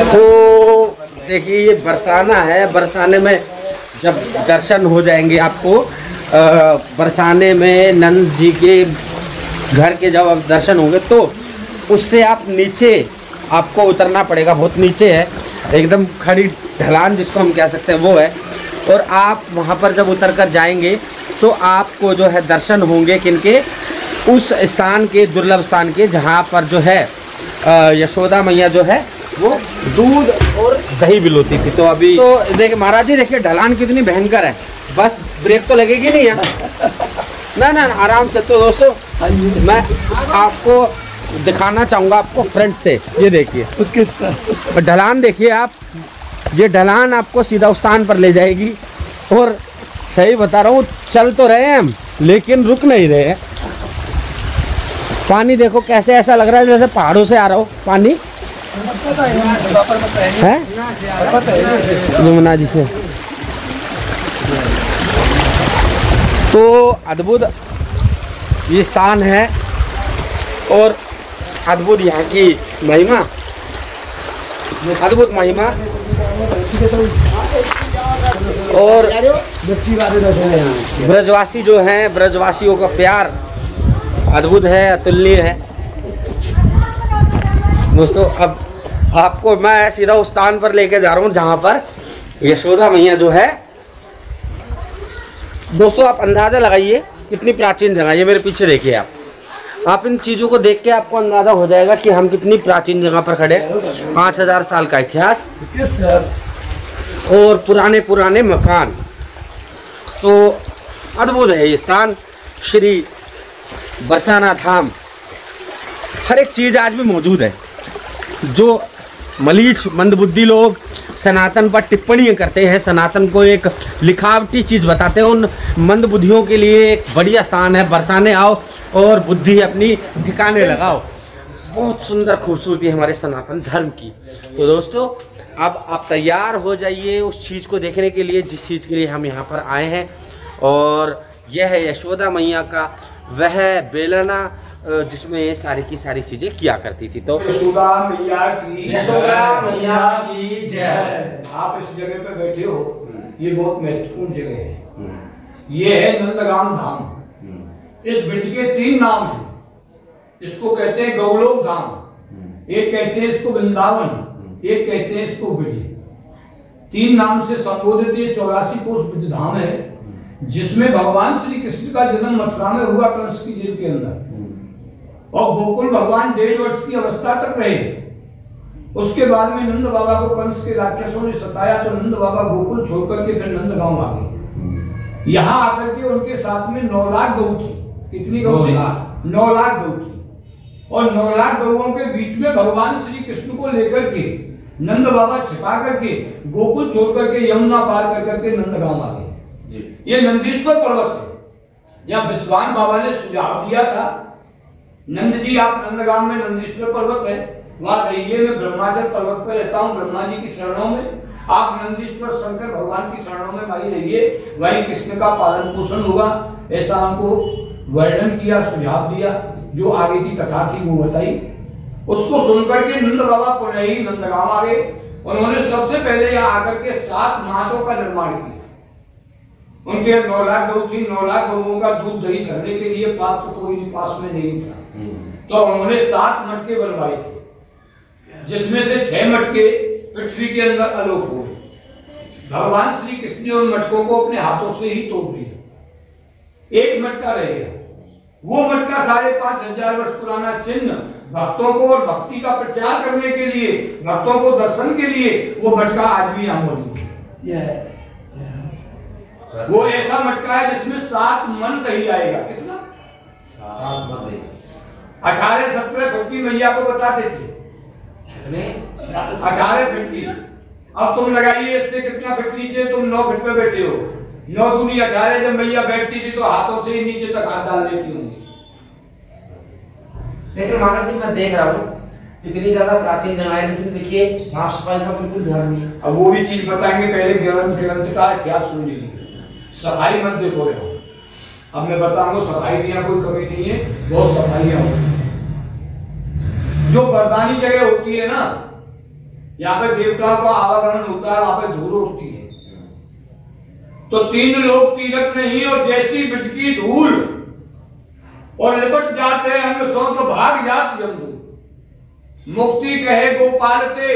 तो देखिए ये बरसाना है, बरसाने में जब दर्शन हो जाएंगे आपको, बरसाने में नंद जी के घर के जब आप दर्शन होंगे तो उससे आप नीचे आपको उतरना पड़ेगा, बहुत नीचे है, एकदम खड़ी ढलान जिसको हम कह सकते हैं वो है। और आप वहाँ पर जब उतर कर जाएंगे तो आपको जो है दर्शन होंगे किनके, उस स्थान के, दुर्लभ स्थान के, जहाँ पर जो है यशोदा मैया जो है वो दूध और दही बिलोती थी। तो अभी तो देखिए महाराज जी, देखिए ढलान कितनी भयंकर है, बस ब्रेक तो लगेगी नहीं है ना ना आराम से। तो दोस्तों मैं आपको दिखाना चाहूँगा आपको फ्रंट से, ये देखिए किस ढलान, देखिए आप, ये ढलान आपको सीधा उस स्थान पर ले जाएगी। और सही बता रहा हूँ, चल तो रहे हैं हम लेकिन रुक नहीं रहे हैं। पानी देखो कैसे, ऐसा लग रहा है जैसे पहाड़ों से आ रहा हो पानी है यमुना जी से। तो अद्भुत ये स्थान है और अद्भुत यहाँ की महिमा, अद्भुत महिमा। और ब्रजवासी जो हैं, ब्रजवासियों का प्यार अद्भुत है, अतुलनीय है। दोस्तों अब आपको मैं सीधा उस स्थान पर लेके जा रहा हूँ जहाँ पर यशोदा मैया जो है। दोस्तों आप अंदाज़ा लगाइए कितनी प्राचीन जगह, ये मेरे पीछे देखिए आप इन चीज़ों को देख के आपको अंदाज़ा हो जाएगा कि हम कितनी प्राचीन जगह पर खड़े। 5000 साल का इतिहास और पुराने पुराने मकान, तो अद्भुत है ये स्थान। श्री बरसाना धाम, हर एक चीज़ आज भी मौजूद है। जो मलीच मंदबुद्धि लोग सनातन पर टिप्पणियाँ करते हैं, सनातन को एक लिखावटी चीज़ बताते हैं, उन मंदबुद्धियों के लिए एक बढ़िया स्थान है। बरसाने आओ और बुद्धि अपनी ठिकाने लगाओ। बहुत सुंदर खूबसूरती है हमारे सनातन धर्म की। तो दोस्तों अब आप तैयार हो जाइए उस चीज़ को देखने के लिए जिस चीज़ के लिए हम यहाँ पर आए हैं। और यह है यशोदा मैया का वह बेलना जिसमें ये सारी की सारी चीजें किया करती थी। तो यशोदा मैया की जय। आप इस जगह पे बैठे हो, ये बहुत महत्वपूर्ण जगह है। ये है नंदगाम धाम। इस ब्रिज के 3 नाम हैं। इसको कहते हैं गौलोक धाम, एक कहते हैं इसको वृंदावन, एक कहते हैं इसको ब्रिज। 3 नाम से संबोधित ये 84 कोस ब्रिज धाम है, जिसमें भगवान श्री कृष्ण का जन्म मथुरा में हुआ कंस की जेल के अंदर। और गोकुल भगवान 1.5 वर्ष की अवस्था तक रहे। उसके बाद में नंद बाबा को कंस के राक्षसों ने सताया, तो नंद बाबा गोकुल छोड़ करके फिर नंदगांव आ गए। यहाँ आकर के उनके साथ में 9 लाख गऊ थी। कितनी गऊ थी? 9 लाख गऊ थी। और 9 लाख गऊओं के बीच में भगवान श्री कृष्ण को लेकर के नंद बाबा छिपा करके गोकुल छोड़ करके यमुना पार कर करके नंदगांव आ गए। ये नंदीश्वर पर्वत है। यहाँ विश्वान बाबा ने सुझाव दिया था, नंद जी आप नंदगांव में नंदीश्वर पर्वत है, वहां रहिए। मैं ब्रह्माचल पर्वत पर रहता हूँ ब्रह्मा जी की शरणों में। आप नंदीश्वर शंकर भगवान की शरणों में वहीं रहिए, वहीं कृष्ण का पालन पोषण होगा। ऐसा हमको वर्णन किया, सुझाव दिया। जो आगे की कथा थी वो बताई। उसको सुनकर के नंद बाबा पुनः ही नंदगांव आ गए। उन्होंने सबसे पहले यहाँ आकर के 7 मातों का निर्माण किया। उनके 9 लाख गऊ थी। 9 लाख गऊओं का दूध दही करने के लिए पात्र कोई पास में नहीं था, तो उन्होंने 7 मटके बनवाए थे, जिसमें से 6 मटके पृथ्वी के अंदर अलोप हुए। भगवान श्री कृष्ण ने उन मटकों को अपने हाथों से ही तोड़ दिया। 1 मटका रह गया। वो मटका 5500 वर्ष पुराना चिन्ह भक्तों को और भक्ति का प्रचार करने के लिए, भक्तों को दर्शन के लिए, वो मटका आज भी यहाँ मौजूद है। वो ऐसा मटका है जिसमें 7 मन दही आएगा। कितना? 7 मन दही। 18-17 फुट की मैया को बताते थे, 18 फीट की। अब तुम लगाइए इससे कितना फीट नीचे, तुम 9 फीट पे बैठे हो। 9 दूनी 18। जब मैया बैठती थी तो हाथों से ही नीचे तक हाथ डाल देती हूँ। लेकिन महाराज जी मैं देख रहा हूँ इतनी ज्यादा प्राचीन जगह है, लेकिन देखिए साफ सफाई का बिल्कुल ध्यान नहीं है। अब वो भी चीज बताएंगे, पहले ग्रंथ का इतिहास सुन लीजिए। सफाई मत देखो यहाँ। अब मैं बताऊंगा सफाई की यहाँ कोई कमी नहीं है, बहुत सफाइयां होती। जो बरदानी जगह होती है ना, यहाँ पे देवताओं का आवागमन होता है, वहां पे धूल उठती है। तो 3 लोग तीरथ नहीं, और जैसी ब्रज की धूल और लिपट जाते हैं हम सौ तो भाग जाती हम लोग। मुक्ति कहे गोपाल ते,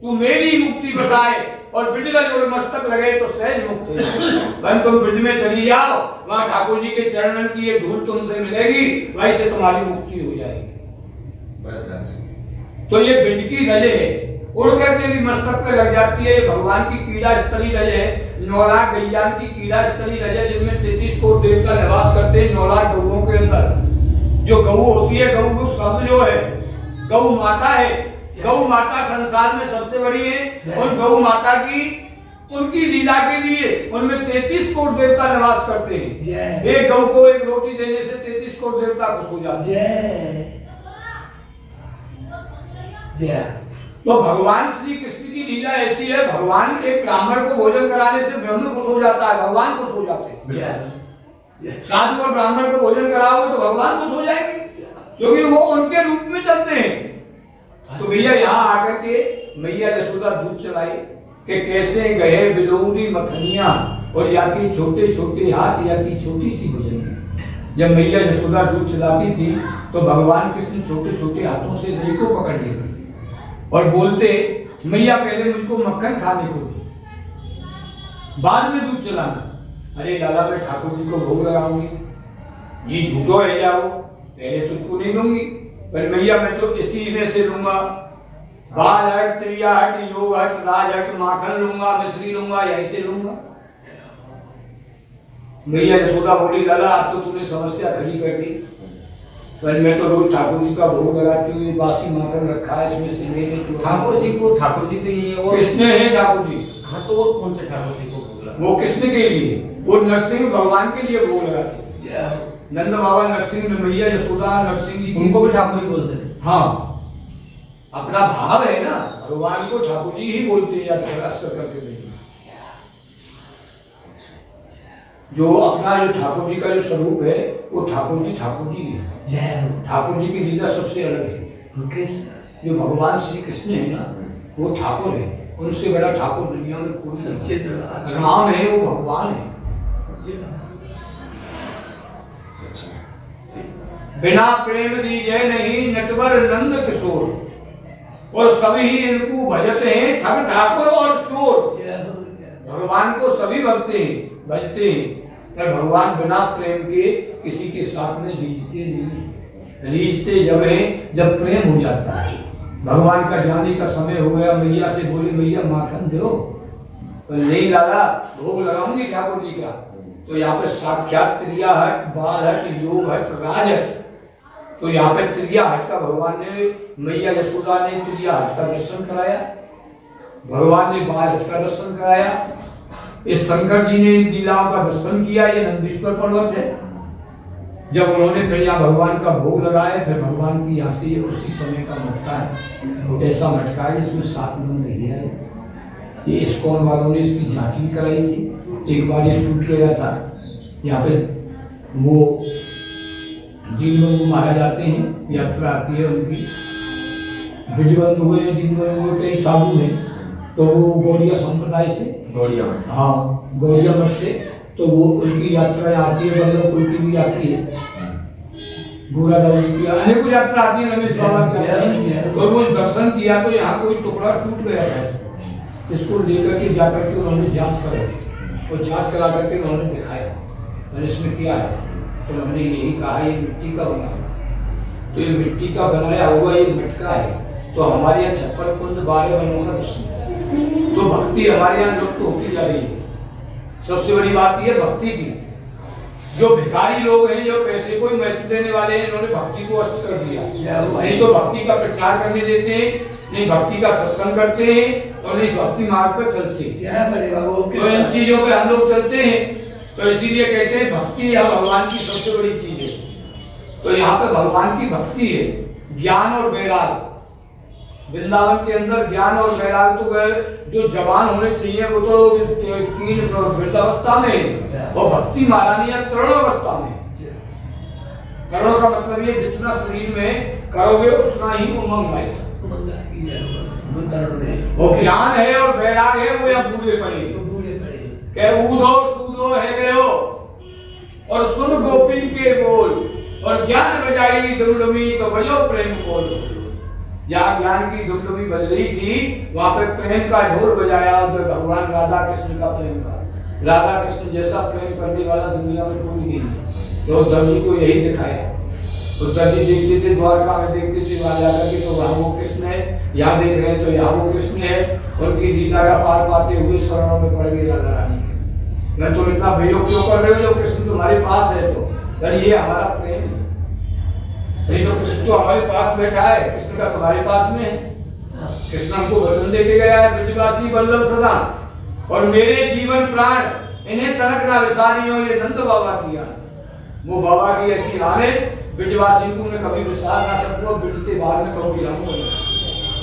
तू मेरी मुक्ति बताए, और ब्रज जोड़ मस्तक लगे तो सहज मुक्त है। तुम ब्रज में चली जाओ, वहां ठाकुर जी के चरणन की ये धूल तुमसे मिलेगी, वहीं से तुम्हारी मुक्ति हो जाएगी। तो ये ब्रज की रज है, उड़ करके भी मस्तक पे लग जाती है। भगवान की कीड़ा स्थली रज है, 9 लाख गैयान की कीड़ा स्थली रज है, जिनमें 33 करोड़ देवता निवास करते हैं 9 लाख गौओं के अंदर। जो गौ होती है, गौ शब्द जो है गौ माता है। गौ माता संसार में सबसे बड़ी है, और गौ माता की उनकी लीला के लिए उनमें 33 करोड़ देवता निवास करते हैं। एक गौ को एक रोटी देने से 33 करोड़ देवता खुश हो जाते हैं। तो भगवान श्री कृष्ण की लीला ऐसी है, भगवान एक ब्राह्मण को भोजन कराने से ब्रह्म खुश हो जाता है, भगवान खुश हो जाते हैं। साधु और ब्राह्मण को भोजन कराओगे तो भगवान खुश हो जाएंगे, क्योंकि वो उनके रूप में चलते हैं। तो भैया यहाँ आकर के मैया यशोदा दूध चलाई कि कैसे गए बिलोरी मथनिया, और या की छोटे छोटे हाथ, या की छोटी सी भुजंगी। जब मैया यशोदा दूध चलाती थी तो भगवान कृष्ण छोटे छोटे हाथों से दही को पकड़ लेते और बोलते, मैया पहले मुझको मक्खन खाने को दे, बाद में दूध चलाना। अरे लाला मैं ठाकुर जी को भोग लगाऊंगी, ये झूठो है जाओ, पहले तुझको नहीं दूंगी, पर मैया मैं तो इसी में से लूंगा। बाल हट, त्रिया हट, योग हट, राज हट, माखन लूंगा, मिश्री लूंगा, यहीं से लूंगा। मैया यशोदा बोली, लाला अब तो तूने समस्या खड़ी कर दी, पर मैं तो रोज ठाकुर जी का भोग लगाती हूँ, ये बासी माखन रखा है, इसमें से ले लेती हूँ। ठाकुर जी तो ये कृष्ण है ठाकुर जी। हाँ, तो और कौन से ठाकुर जी को भोग लगा? वो कृष्ण के लिए, वो नरसिंह भगवान के लिए भोग लगाते थे। नंद बाबा नरसिंह में मैया यशोदा नरसिंह जी उनको भी ठाकुर ही बोलते थे। हाँ, अपना भाव है ना, भगवान को ठाकुर जी ही बोलते हैं, या करके जो अपना जो ठाकुर जी का जो स्वरूप है वो ठाकुर जी है। ठाकुर जी की लीला सबसे अलग है। जो भगवान श्री कृष्ण है ना, वो ठाकुर है, उनसे बड़ा ठाकुर दुनिया में कोई नहीं। राम है, वो भगवान है। बिना प्रेम दीजय नहीं नटवर नंद किशोर, और सभी इनको भजते हैं ठग ठाकुर और चोर। भगवान को सभी भजते हैं, पर भगवान बिना प्रेम के किसी के साथ में रीझते नहीं। रीझते जब है जब प्रेम हो जाता है। भगवान का जाने का समय हो गया, मैया से बोले, मैया माखन दो, पर नहीं लाला भोग लगाऊंगी ठाकुर जी का। तो यहाँ पे साक्षात त्रिया हट, बाल हट, योग हट, राज हट। तो यहाँ पे त्रिया हट का भगवान ने, मैया यशोदा ने त्रिया हट का दर्शन कराया, भगवान ने बाल हट का दर्शन कराया। इस शंकर जी ने लीलाओं का दर्शन किया। ये नंदीश्वर पर्वत है। जब उन्होंने फिर यहाँ भगवान का भोग लगाया, फिर भगवान की यहाँ से उसी समय का मटका है, ऐसा मटका है जिसमें 7 नंद है। ये इस्कॉन वालों ने इसकी जांच भी कराई थी। एक बार ये टूट गया था। यहाँ पे वो दीनबंधु मारे जाते हैं, यात्रा आती है उनकी। ब्रजबंधु हुए, दीनबंधु हुए, कई साधु हैं, तो वो गौड़िया संप्रदाय से, गौड़िया मठ से, तो वो उनकी यात्रा आती है। वल्लभ कुल की भी आती है, गोरादास जी की अनेक यात्रा आती है, रमेश बाबा की आती है। तो वो दर्शन किया तो यहाँ कोई टुकड़ा टूट गया था, इसको लेकर के जाकर के उन्होंने जांच कराई, और जांच करा करके उन्होंने दिखाया, और इसमें क्या है, तो उन्होंने यही कहा ये मिट्टी का बना है। तो ये मिट्टी का बनाया हुआ ये मटका है। तो हमारे यहाँ 56 कुंड 12 बनों का दर्शन। तो भक्ति हमारे यहाँ लुप्त होती जा रही है। सबसे बड़ी बात यह भक्ति की, जो भिखारी लोग हैं, जो पैसे को ही महत्व देने वाले हैं, इन्होंने भक्ति को अस्त कर दिया। नहीं तो भक्ति का प्रचार करने देते हैं, नहीं भक्ति का सत्संग करते हैं, और नहीं भक्ति मार्ग पर चलते हैं। तो इन चीजों पे हम लोग चलते हैं। तो इसीलिए कहते हैं भक्ति यह भगवान की सबसे बड़ी चीज है। तो यहाँ पे भगवान की भक्ति है, ज्ञान और वैराग। वृंदावन के अंदर ज्ञान और वैराग तो जो जवान होने चाहिए वो तो वृद्धावस्था में, और भक्ति महारानी है तरुणावस्था में। तरुण का मतलब ये जितना शरीर में करोगे उतना ही उमंग आएगा। वो ज्ञान है और वैराग है, वो या बूढ़े पड़े के ऊधो सूधो है गयो और सुन गोपी के बोल और ज्ञान बजाई दुमडुमी तो बजो प्रेम बोल। जहाँ ज्ञान की दुमडुमी बज रही थी वहां पे प्रेम का ढोल बजाया और भगवान राधा कृष्ण का प्रेम का। राधा कृष्ण जैसा प्रेम करने वाला दुनिया में कोई नहीं है। तो उद्धव जी को यही दिखाया। उद्धव जी देखते थे द्वारका में, देखते थे वहां जाकर के तो वहां वो कृष्ण है, यहाँ देख रहे हैं तो यहाँ वो कृष्ण है। उनकी लीला का पार पाते हुए शरणों में पड़ गई राधा रानी के। मैं तुम इतना वियोग क्यों कर रहे हो, जो कृष्ण तुम्हारे पास है तो ये हमारा प्रेम है। ये तो कृष्ण तो हमारे पास बैठा है, कृष्ण का तुम्हारे पास में है। कृष्ण हमको वचन दे के गया है, ब्रजवासी वल्लभ सदा और मेरे जीवन प्राण इन्हें तनक ना विसारियो, ये नंद बाबा किया। वो बाबा की ऐसी लाने ब्रजवासी को ने कभी विसार ना सको, ब्रजते बाहर में कभी जाऊंगा।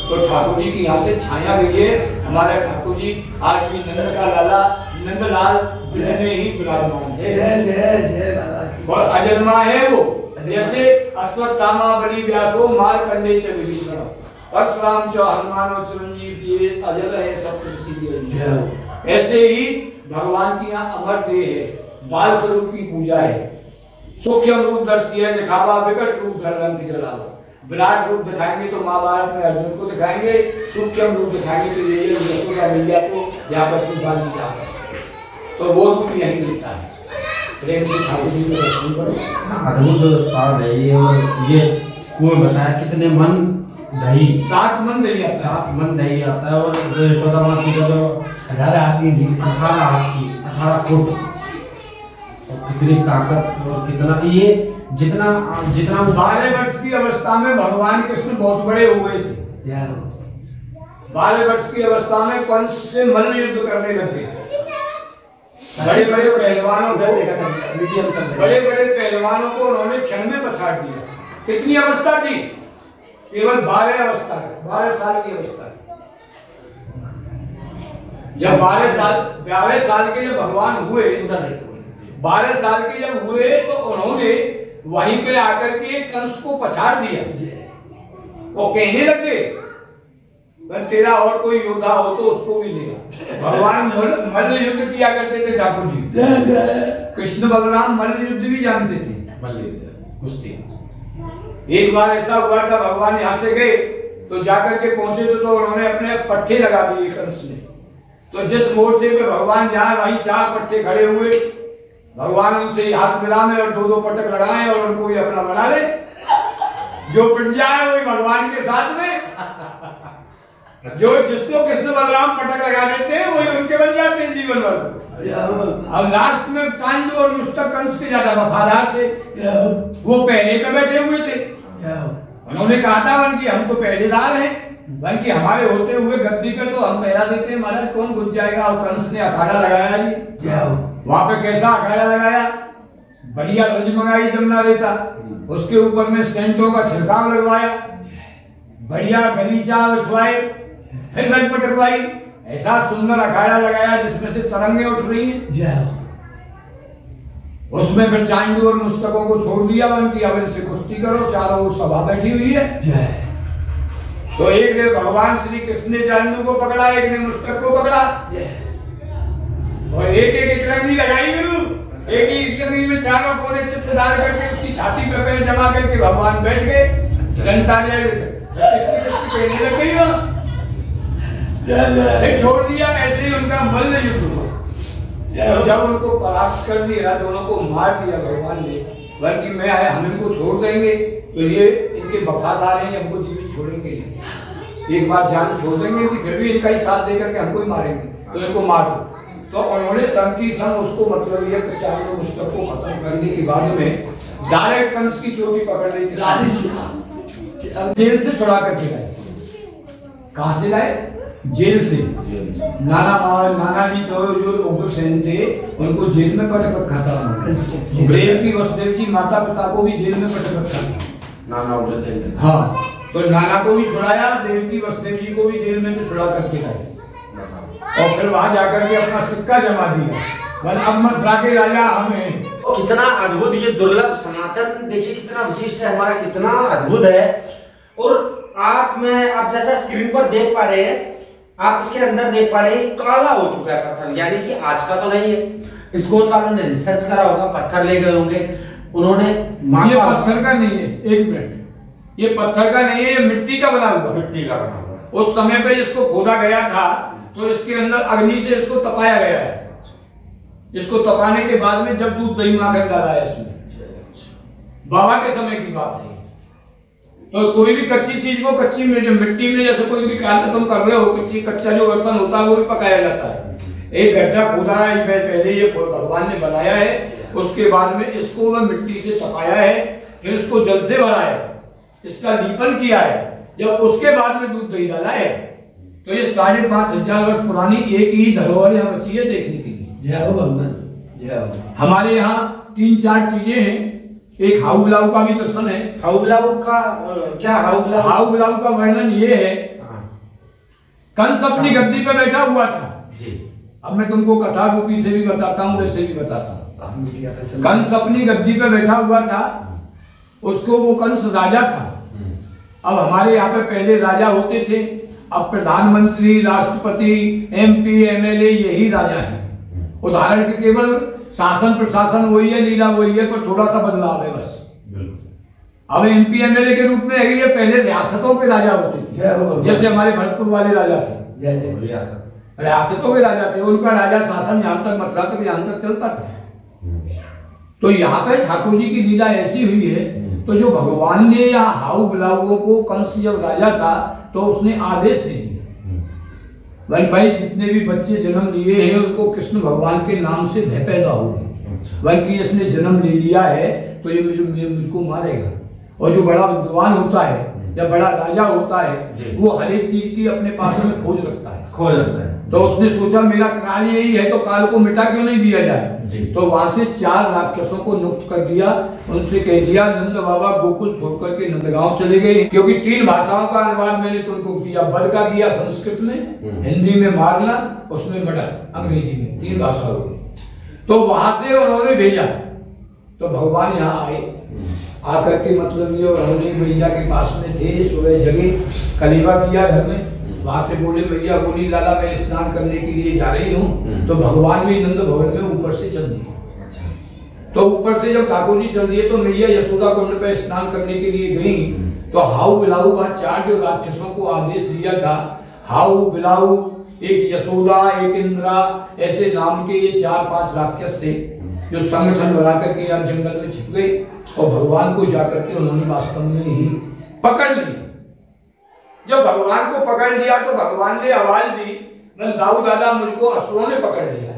तो ठाकुर जी की यहाँ से छाया गई है। हमारे ठाकुर जी आज भी नंद का लाला नंदलाल ब्रज में ही विराजमान है। जय जय जय बाबा। और अजन्मा है वो, जैसे अश्वत्थामा बलि व्यासो मार्कंडेय च विभीषण परशुराम च हनुमानो चिरंजीव जी अजर है सप्तऋषि। ऐसे ही भगवान की यहाँ अमर देह है, बाल स्वरूप की पूजा है। सूक्ष्म रूप दर्शी है दिखावा, विकट रूप धर रंग जलावा। विराट रूप दिखाएंगे तो महाभारत में अर्जुन को दिखाएंगे, सूक्ष्म रूप दिखाएंगे तो ये यशोदा मैया को यहाँ पर पूजा मिलता है। तो वो रूप यही मिलता है। प्रेम से ठाकुर जी को दर्शन करो। अद्भुत स्थान है ये। और ये कुएं बताया कितने मन दही, 7 मन दही आता है। 7 मन दही आता है। और जो यशोदा माँ की जो 18 हाथ की 18 हाथ की 18 फुट, और कितनी ताकत और कितना ये जितना 12 वर्ष की अवस्था में भगवान कृष्ण बहुत बड़े हो गए थे। 12 वर्ष की अवस्था में कंस से मल्ल युद्ध करने लगे। बड़े बड़े पहलवानों को उन्होंने क्षण में पछाड़ दिया। कितनी अवस्था थी? केवल 12 अवस्था, 12 साल की अवस्था थी। जब 12 साल के जब भगवान हुए, 12 साल के जब हुए तो उन्होंने वहीं पे आकर के कंस को पछाड़ दिया। वो कहने लगे तेरा और कोई योद्धा हो तो उसको भी लेगा। भगवान मल्ल युद्ध किया करते थे ठाकुर जी। कृष्ण बलराम मल्ल युद्ध भी जानते थे, मल्ल युद्ध कुश्ती। एक बार ऐसा हुआ था, भगवान यहाँ से गए तो जाकर के पहुंचे तो उन्होंने अपने पट्टे लगा दिए कंस ने। तो जिस मोर्चे पे भगवान जाए वहीं 4 पट्टे खड़े हुए। भगवान उनसे हाथ मिलाने और 2-2 पटक लगाए और उनको ही अपना बना ले। जो पिट जाए वही भगवान के साथ में, जो जिसको कृष्ण बलराम पटक लगा देते हैं वही उनके बन जाते हैं जीवन भर। अब लास्ट में पांडु और मुस्तक कंस के ज्यादा वफादार थे। वो पहले पे बैठे हुए थे। उन्होंने कहा था वन की हम तो पहरेदार हैं, वन की हमारे होते हुए गद्दी पे तो हम पहरा देते हैं महाराज, कौन घुस जाएगा। और कंस ने अखाड़ा लगाया जी। वहां पे कैसा अखाड़ा लगाया? बढ़िया रज मंगाई जमुना रेता, उसके ऊपर में सेंटों का छिड़काव लगवाया, बढ़िया गलीचा बिछवाए, फिर रज पटकवाई। ऐसा सुंदर अखाड़ा लगाया जिसमें से तरंगे उठ रही हैं। उसमें फिर चांडू और मुस्तकों को छोड़ दिया उनकी, अब इनसे कुश्ती करो। चारों ओर सभा बैठी हुई है। तो एक ने भगवान श्री कृष्ण ने चांडू को पकड़ा, एक ने मुस्तक को पकड़ा और एक एकलंगी लगाई गुरु। एक ही एकलंगी में चारों कोने चित्त डाल करके उसकी छाती पे पैर जमा करके भगवान बैठ गए। जनता ने कहने लग गई वहां, छोड़ दिया। ऐसे ही उनका मल्ल युद्ध हुआ। तो जब उनको परास्त कर दिया, दोनों को मार दिया भगवान ने, बल्कि मैं आया हम इनको छोड़ देंगे तो ये इनके वफादार हैं, हमको जीवित छोड़ेंगे नहीं। एक बार जान छोड़ देंगे कि फिर भी इनका ही साथ देकर के हमको ही मारेंगे, तो इनको मार दो। तो उन्होंने संग की संग उसको मतलब ये चारों मुस्तक को खत्म करने के बाद में डायरेक्ट कंस की चोटी पकड़ ली, जेल से छुड़ा करके लाए। कहां से लाए? जेल से। नाना जी तो जो उग्रसेन थे उनको जेल में पटक रखा था। देव की वसुदेव जी माता पिता को भी जेल में पटक रखा था नाना उग्रसेन। हाँ, तो नाना को भी छुड़ाया, देव की वसुदेव जी को भी जेल में तो छुड़ा करके लाए और फिर वहां जाकर के अपना सिक्का जमा दिया। अब मथुरा के राजा हमें। कितना अद्भुत ये दुर्लभ सनातन देखिए, कितना विशिष्ट है हमारा, कितना अद्भुत है। और आप जैसा स्क्रीन पर देख पा रहे हैं, आप इसके अंदर देख पा रहे हैं काला हो चुका है पत्थर, यानी कि आज का तो नहीं है। स्कूल वालों ने रिसर्च करा होगा, पत्थर ले गए होंगे उन्होंने। ये पत्थर का नहीं है, एक मिनट, ये पत्थर का नहीं है, ये मिट्टी का बना हुआ। मिट्टी का बना हुआ। उस समय पे इसको खोदा गया था तो इसके अंदर अग्नि से इसको तपाया गया है। इसको तपाने के बाद में जब दूध दही माखन डाला है इसमें, बाबा के समय की बात है। तो कोई भी कच्ची चीज को कच्ची में, जो मिट्टी में जैसे कोई भी काम तुम कर रहे हो, कच्चा जो बर्तन होता है वो भी पकाया जाता है। एक गड्ढा खोदा है, पहले ये भगवान ने बनाया है, उसके बाद में इसको मिट्टी से तपाया है, फिर इसको जल से भरा है, इसका लीपन किया है, जब उसके बाद में दूध दही डाला है। तो ये 5,500 वर्ष पुरानी एक ही धरोहर यहाँ बची है देखने के लिए। जय हो भगवान, जय हो। हमारे यहाँ 3-4 चीजें हैं। एक हाउ बिलाऊ का भी दर्शन है। हाउ बिलाऊ का क्या? हाउ बिलाऊ का वर्णन ये है, कंस अपनी गद्दी पे बैठा हुआ था जी। अब मैं तुमको कथा रूपी से भी बताता हूँ, वैसे भी बताता हूँ। कंस अपनी गद्दी पे बैठा हुआ था, उसको वो कंस राजा था। अब हमारे यहाँ पे पहले राजा होते थे, अब प्रधानमंत्री, राष्ट्रपति, MP, MLA यही राजा है। उदाहरण के केवल शासन प्रशासन वही है, लीला वही है, पर थोड़ा सा बदलाव है बस। अब MP, MLA के रूप में है, ये पहले रियासतों के राजा होते थे। जैसे हमारे भरतपुर वाले राजा थे, रियासतों के राजा थे। उनका राजा शासन यहाँ तक, मथुरा तक, यहाँ तक चलता था। तो यहाँ पे ठाकुर जी की लीला ऐसी हुई है, तो जो भगवान ने या हाउ बिलाऊ को, कंस जब राजा था तो उसने आदेश दे दिया, भाई जितने भी बच्चे जन्म लिए हैं उनको कृष्ण भगवान के नाम से भय पैदा होगी। बल्कि इसने जन्म ले लिया है तो ये मुझको मारेगा। और जो बड़ा विद्वान होता है या बड़ा राजा होता है, वो हर एक चीज की अपने पास में खोज रखता है। तो उसने सोचा मेरा काल यही है, तो काल को मिटा क्यों नहीं दिया जाए। तो वहां से 4 राक्षसों को नियुक्त कर दिया, उनसे कह दिया नंद बाबा गोकुल छोड़कर के नंदगांव चले गए। क्योंकि 3 भाषाओं का अनुवाद मैंने तुमको किया, बद का किया संस्कृत में, हिंदी में मारना, उसमें मर्डर अंग्रेजी में, 3 भाषा हो गई। तो वहां से उन्होंने भेजा, तो भगवान यहाँ आए, आकर के मतलब ये उन्होंने मैया के पास में थे, सुबह जगे, कलीवा किया घर में, वहां से बोले मैया बोली लाला मैं स्नान करने के लिए जा रही हूँ। तो भगवान भी नंद भवन में ऊपर से चल दिए। तो ऊपर से जब ठाकुर जी चल दिए तो मैया यशोदा कुंड पे स्नान करने के लिए गई। तो हाउ बिलाऊ का 4 जो राक्षसों को आदेश दिया था, हाउ बिलाऊ, एक यशोदा, एक इंद्रा, ऐसे नाम के ये 4-5 राक्षस थे जो संगठन बना करके यार जंगल में छिप गए और भगवान को जाकर के उन्होंने वास्तव में ही पकड़ लिया। जब भगवान को पकड़ लिया तो भगवान ने आवाज दी, दाऊ दादा मुझको असुरों ने पकड़ लिया,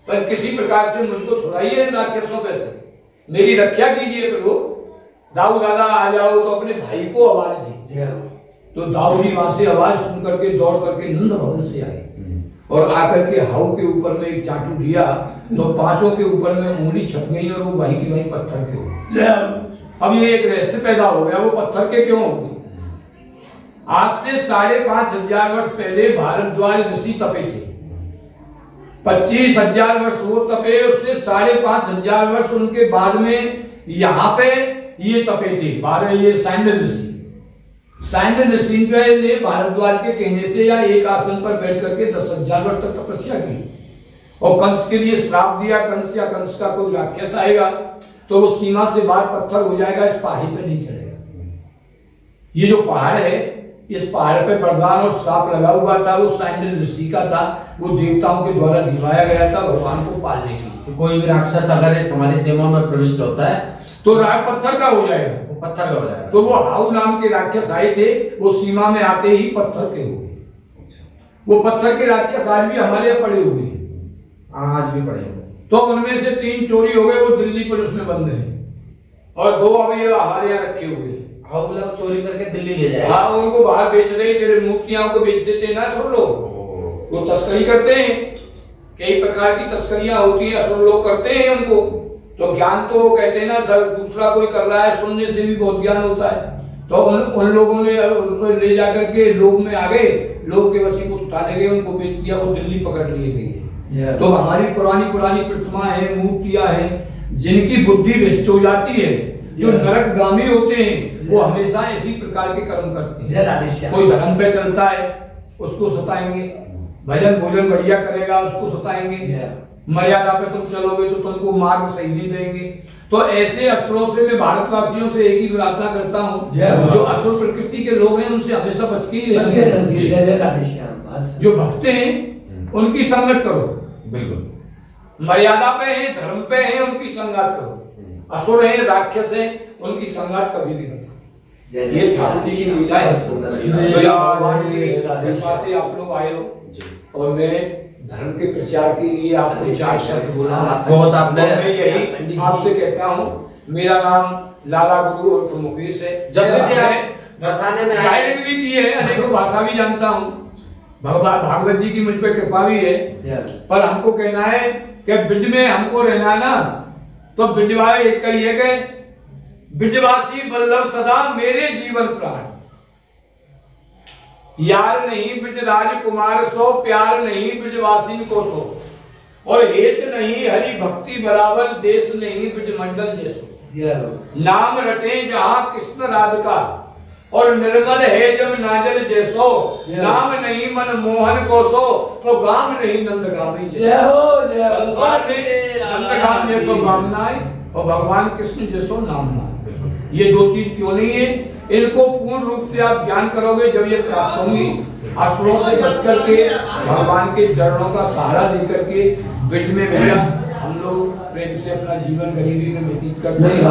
पर किसी प्रकार से मुझको छुड़ाइए इन राक्षसों पे से, मेरी रक्षा कीजिए प्रभु। दाऊ दादा आ जाओ। तो अपने भाई को आवाज दी। तो दाऊ जी वहां से आवाज सुन करके दौड़ करके नंद भवन से आए और आकर के हाउ के ऊपर में एक चाटू दिया, तो 5 के ऊपर में उंगली छप गई और वो वही की वही पत्थर के हो। अब ये एक रहस्य पैदा हो गया, वो पत्थर के क्यों हो गई। आज से 5,500 वर्ष पहले भारद्वाज ऋषि तपे थे, 25,000 वर्ष वो तपे, उससे 5,500 वर्ष उनके बाद में यहाँ पे ये तपे थे 12 ये सैंडल ऋषि। सैंडल ऋषि ने भारद्वाज के कहने से या एक आसन पर बैठ करके 10,000 वर्ष तक तपस्या की और कंस के लिए श्राप दिया, कंस या कंस का कोई राक्षस आएगा तो वो सीमा से बाहर पत्थर हो जाएगा, इस पहाड़ी पे नहीं चढ़ेगा। ये जो पहाड़ है, इस पहाड़ पे वरदान और श्राप लगा हुआ था, वो सैंडल ऋषि का था, वो देवताओं के द्वारा निभाया गया था भगवान को पालने की। तो कोई भी राक्षस अगर हमारी सीमा में प्रविष्ट होता है तो राग पत्थर का हो जाएगा, वो पत्थर का हो जाएगा। तो वो हाउ नाम के राक्षस आए थे, वो सीमा में आते ही पत्थर के हो गए। वो पत्थर के राक्षस आज भी हमारे यहाँ पड़े हुए हैं, आज भी पड़े हुए। तो उनमें से 3 चोरी हो गए, वो दिल्ली पुलिस में बंद है, और 2 अभी हमारे यहाँ रखे हुए हैं। हाउ बिलाऊ चोरी करके दिल्ली ले जाए। हाँ, उनको बाहर बेच रहे, तेरे मूर्तियां को बेच देते हैं ना असुर लोग, वो तस्करी करते हैं, कई प्रकार की तस्करियां होती है, असुर लोग करते हैं उनको। तो ज्ञान तो कहते हैं ना सर, दूसरा कोई कर रहा है, सुनने से भी बहुत ज्ञान होता है। तो उन लोगों ने उसको ले जाकर के लोग में आ गए, लोग के वसी को उठा ले गए, उनको बेच दिया, वो दिल्ली पकड़ ले गई। तो हमारी पुरानी प्रतिमा है, मूर्तियां हैं, जिनकी बुद्धि भ्रष्ट हो जाती है, जो नरकगामी होते हैं, वो हमेशा ऐसी प्रकार के कर्म करते जय हैं। राधे श्याम। कोई धर्म पे चलता है उसको सताएंगे, भजन भोजन बढ़िया करेगा उसको सताएंगे, मर्यादा पे तुम चलोगे तो तुमको मार्ग सही नहीं देंगे। तो ऐसे असुरों से मैं भारतवासियों से एक ही प्रार्थना करता हूँ, जो असुर प्रकृति के लोग हैं उनसे हमेशा बच के ही रहना। जय राधे श्याम। जो भक्त हैं उनकी संगत करो, बिल्कुल मर्यादा पे हैं, धर्म पे हैं, उनकी संगत करो। असुर हैं, राक्षस हैं, उनकी संगत कभी भी मत करो। ये ठाकुर जी की लीला है। तो या भगवान की कृपा से आप लोग आए हो और मैं धर्म के प्रचार के लिए आपको 4 शब्द बोला। बहुत आपने मैं यही आपसे कहता हूँ, मेरा नाम लाला गुरु और मुकेश है। जब भी आप बरसाने में गाइडिंग भी की है, अनेकों भाषा भी जानता हूँ, भगवान भागवत जी की मुझ पे कृपा भी है। पर हमको कहना है कि ब्रज में हमको रहना ना, तो ब्रजवासी एक कहिए कि ब्रजवासी वल्लभ सदा मेरे जीवन प्राण, यार नहीं ब्रजराज कुमार सो, प्यार नहीं ब्रजवासी को सो, और हेत नहीं हरि भक्ति बराबर, देश नहीं ब्रजमंडल जैसो। नाम रटे जहाँ कृष्ण राधिका, और निर्मल है जब नाजल जैसो, नाम नहीं मन मोहन को सो, तो गाम नहीं नंदगामी जैसो। संसार में नंदगाम जैसो गाम नाय, और भगवान कृष्ण जैसो नाम नाय। ये 2 चीज क्यों नहीं है? इनको पूर्ण रूप से आप ज्ञान करोगे जब ये प्राप्त होंगी। असुरों से बच करके भगवान के चरणों का सहारा लेकर के ब्रज में हम लोग प्रेम से अपना जीवन गरीबी में व्यतीत करते हैं।